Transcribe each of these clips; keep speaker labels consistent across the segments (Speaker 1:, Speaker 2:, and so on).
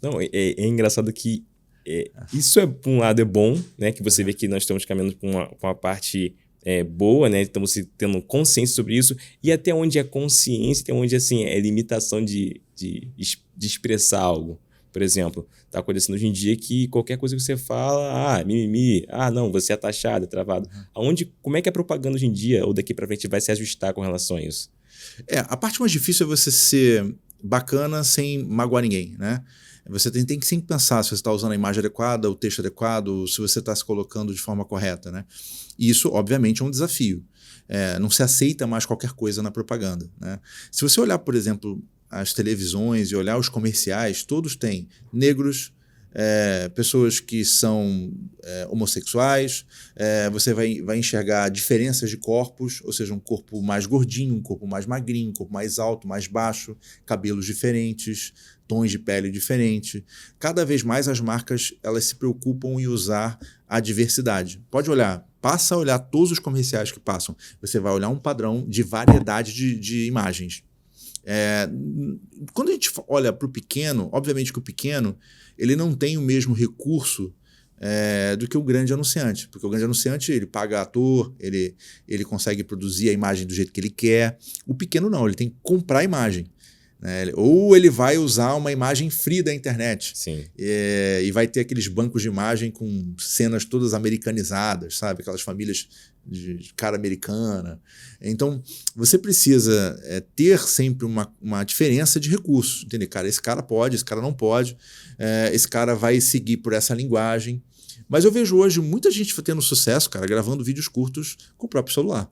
Speaker 1: Não, é engraçado que isso por um lado é bom, né? Que você vê que nós estamos caminhando para uma parte boa, né? Estamos tendo consciência sobre isso. E até onde é consciência, até onde assim, é limitação de expressar algo. Por exemplo, está acontecendo hoje em dia que qualquer coisa que você fala, mimimi, não, você é taxado, é travado. Como é que a propaganda hoje em dia, ou daqui para frente, vai se ajustar com relação a isso?
Speaker 2: A parte mais difícil é você ser bacana sem magoar ninguém, né? Você tem que sempre pensar se você está usando a imagem adequada, o texto adequado, se você está se colocando de forma correta, né? E isso, obviamente, é um desafio. Não se aceita mais qualquer coisa na propaganda, né? Se você olhar, por exemplo, as televisões e olhar os comerciais, todos têm negros, pessoas que são homossexuais, você vai enxergar diferenças de corpos, ou seja, um corpo mais gordinho, um corpo mais magrinho, um corpo mais alto, mais baixo, cabelos diferentes, tons de pele diferentes. Cada vez mais as marcas elas se preocupam em usar a diversidade. Pode olhar, passa a olhar todos os comerciais que passam, você vai olhar um padrão de variedade de imagens. Quando a gente olha para o pequeno, obviamente que o pequeno ele não tem o mesmo recurso do que o grande anunciante, porque o grande anunciante ele paga ator, ele consegue produzir a imagem do jeito que ele quer. O pequeno não, ele tem que comprar a imagem, né? Ou ele vai usar uma imagem free da internet.
Speaker 1: Sim.
Speaker 2: E vai ter aqueles bancos de imagem com cenas todas americanizadas, sabe? Aquelas famílias de cara americana. Então, você precisa ter sempre uma diferença de recursos, entendeu? Cara, esse cara pode, esse cara não pode, esse cara vai seguir por essa linguagem. Mas eu vejo hoje muita gente tendo sucesso, cara, gravando vídeos curtos com o próprio celular.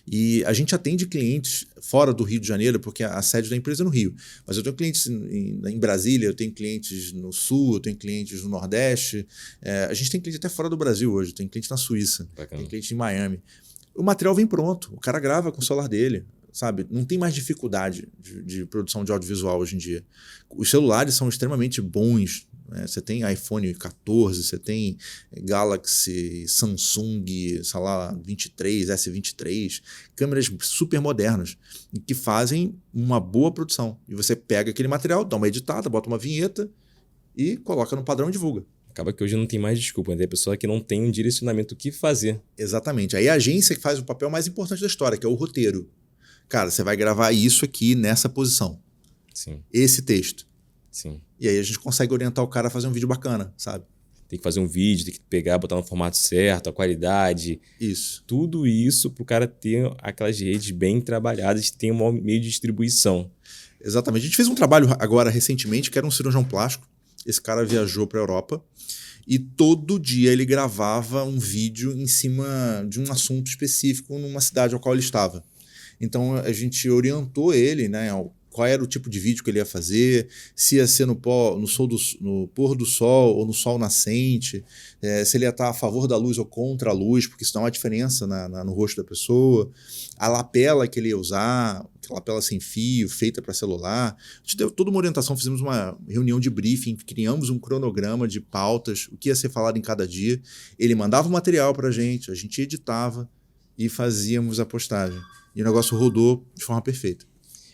Speaker 2: E a gente atende clientes fora do Rio de Janeiro, porque a sede da empresa é no Rio. Mas eu tenho clientes em Brasília, eu tenho clientes no Sul, eu tenho clientes no Nordeste. A gente tem cliente até fora do Brasil hoje, tem cliente na Suíça,
Speaker 1: Bacana.
Speaker 2: tem cliente em Miami. O material vem pronto, o cara grava com o celular dele, sabe? Não tem mais dificuldade de produção de audiovisual hoje em dia. Os celulares são extremamente bons. Você tem iPhone 14, você tem Galaxy, Samsung, sei lá, 23, S23, câmeras super modernas que fazem uma boa produção. E você pega aquele material, dá uma editada, bota uma vinheta e coloca no padrão e divulga.
Speaker 1: Acaba que hoje não tem mais desculpa, né? Tem a pessoa que não tem um direcionamento do que fazer.
Speaker 2: Exatamente. Aí a agência que faz o papel mais importante da história, que é o roteiro. Cara, você vai gravar isso aqui nessa posição.
Speaker 1: Sim.
Speaker 2: Esse texto.
Speaker 1: Sim.
Speaker 2: E aí a gente consegue orientar o cara a fazer um vídeo bacana, sabe?
Speaker 1: Tem que fazer um vídeo, tem que pegar, botar no formato certo, a qualidade.
Speaker 2: Isso.
Speaker 1: Tudo isso para o cara ter aquelas redes bem trabalhadas, ter um meio de distribuição.
Speaker 2: Exatamente. A gente fez um trabalho agora recentemente, que era um cirurgião plástico. Esse cara viajou para a Europa e todo dia ele gravava um vídeo em cima de um assunto específico numa cidade ao qual ele estava. Então a gente orientou ele, né, qual era o tipo de vídeo que ele ia fazer, se ia ser no pôr do sol ou no sol nascente, se ele ia estar a favor da luz ou contra a luz, porque isso dá uma diferença no rosto da pessoa, a lapela que ele ia usar, aquela lapela sem fio, feita para celular. A gente deu toda uma orientação, fizemos uma reunião de briefing, criamos um cronograma de pautas, o que ia ser falado em cada dia. Ele mandava o material para a gente editava e fazíamos a postagem. E o negócio rodou de forma perfeita.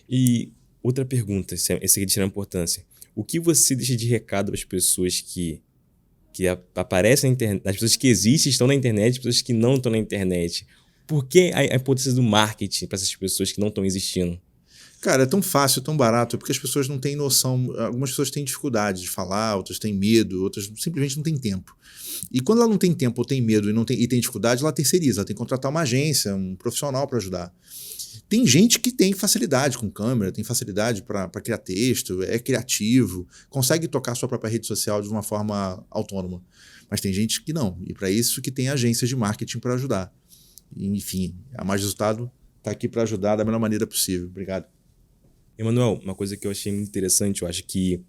Speaker 1: E outra pergunta, essa aqui de extrema importância. O que você deixa de recado para as pessoas que aparecem na internet, as pessoas que existem, estão na internet, as pessoas que não estão na internet? Por que a importância do marketing para essas pessoas que não estão existindo?
Speaker 2: Cara, é tão fácil, tão barato, porque as pessoas não têm noção. Algumas pessoas têm dificuldade de falar, outras têm medo, outras simplesmente não têm tempo. E quando ela não tem tempo ou tem medo e tem dificuldade, ela terceiriza, ela tem que contratar uma agência, um profissional para ajudar. Tem gente que tem facilidade com câmera, tem facilidade para criar texto, é criativo, consegue tocar sua própria rede social de uma forma autônoma. Mas tem gente que não, e para isso que tem agências de marketing para ajudar. E, enfim, a Mais Resultado está aqui para ajudar da melhor maneira possível. Obrigado.
Speaker 1: Emanuel, uma coisa que eu achei muito interessante, eu acho que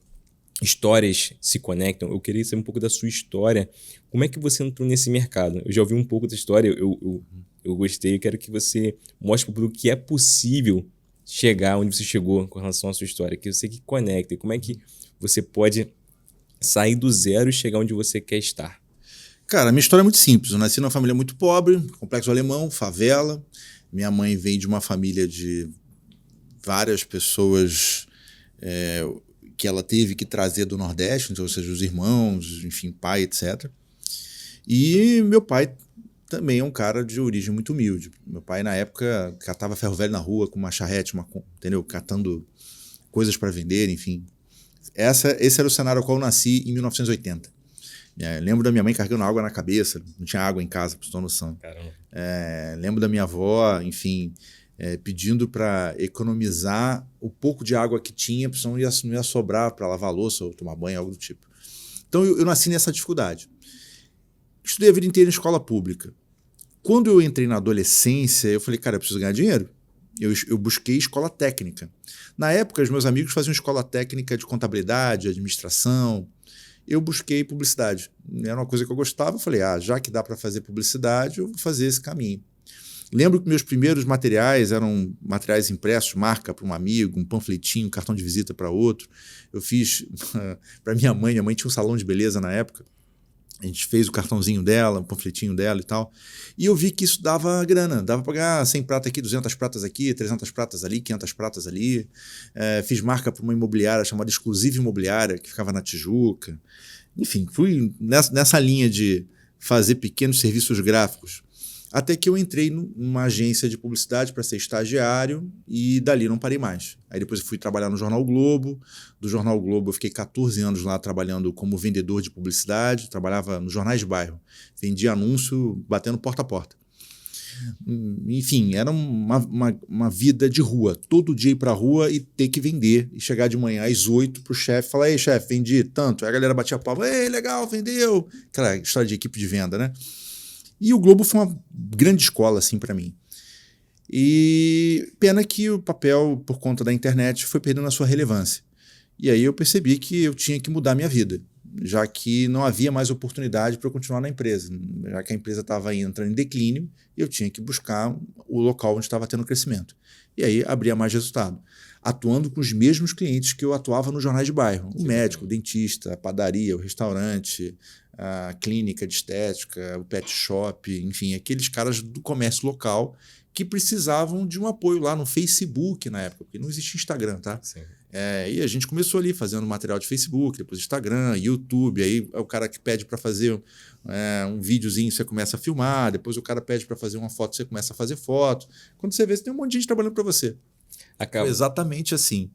Speaker 1: histórias se conectam. Eu queria saber um pouco da sua história. Como é que você entrou nesse mercado? Eu já ouvi um pouco da história, eu gostei. Eu quero que você mostre para o público que é possível chegar onde você chegou com relação à sua história, que você que conecta. Como é que você pode sair do zero e chegar onde você quer estar?
Speaker 2: Cara, minha história é muito simples. Eu nasci numa família muito pobre, complexo alemão, favela. Minha mãe veio de uma família de várias pessoas que ela teve que trazer do Nordeste, então, ou seja, os irmãos, enfim, pai, etc. E meu pai também é um cara de origem muito humilde. Meu pai, na época, catava ferro velho na rua com uma charrete, entendeu? Catando coisas para vender, enfim. Esse era o cenário ao qual eu nasci em 1980. Lembro da minha mãe carregando água na cabeça, não tinha água em casa, pra você ter uma noção. Lembro da minha avó, enfim, pedindo para economizar o pouco de água que tinha, porque senão não ia sobrar para lavar a louça ou tomar banho, algo do tipo. Então eu nasci nessa dificuldade. Estudei a vida inteira em escola pública. Quando eu entrei na adolescência, eu falei, cara, eu preciso ganhar dinheiro. Eu busquei escola técnica. Na época, os meus amigos faziam escola técnica de contabilidade, administração. Eu busquei publicidade. Era uma coisa que eu gostava. Eu falei, já que dá para fazer publicidade, eu vou fazer esse caminho. Lembro que meus primeiros materiais eram materiais impressos, marca para um amigo, um panfletinho, um cartão de visita para outro. Eu fiz para minha mãe tinha um salão de beleza na época. A gente fez o cartãozinho dela, o panfletinho dela e tal. E eu vi que isso dava grana. Dava para pagar 100 prata aqui, 200 pratas aqui, 300 pratas ali, 500 pratas ali. Fiz marca para uma imobiliária chamada Exclusiva Imobiliária, que ficava na Tijuca. Enfim, fui nessa linha de fazer pequenos serviços gráficos. Até que eu entrei numa agência de publicidade para ser estagiário e dali não parei mais. Aí depois eu fui trabalhar no Jornal Globo. Do Jornal Globo eu fiquei 14 anos lá trabalhando como vendedor de publicidade. Trabalhava nos jornais de bairro. Vendia anúncio batendo porta a porta. Enfim, era uma vida de rua. Todo dia ir para a rua e ter que vender. E chegar de manhã às 8 para o chefe e falar, ei, chefe, vendi tanto. Aí a galera batia palma, ei, legal, vendeu. Aquela história de equipe de venda, né? E o Globo foi uma grande escola, assim, para mim. E pena que o papel, por conta da internet, foi perdendo a sua relevância. E aí eu percebi que eu tinha que mudar a minha vida, já que não havia mais oportunidade para eu continuar na empresa, já que a empresa estava entrando em declínio, eu tinha que buscar o local onde estava tendo crescimento. E aí abria mais resultado, atuando com os mesmos clientes que eu atuava nos jornais de bairro. O médico, o dentista, a padaria, o restaurante, a clínica de estética, o pet shop, enfim, aqueles caras do comércio local que precisavam de um apoio lá no Facebook na época, porque não existia Instagram, tá?
Speaker 1: Sim.
Speaker 2: E a gente começou ali fazendo material de Facebook, depois Instagram, YouTube, aí é o cara que pede para fazer um videozinho, você começa a filmar, depois o cara pede para fazer uma foto, você começa a fazer foto. Quando você vê, você tem um monte de gente trabalhando para você. Foi exatamente assim.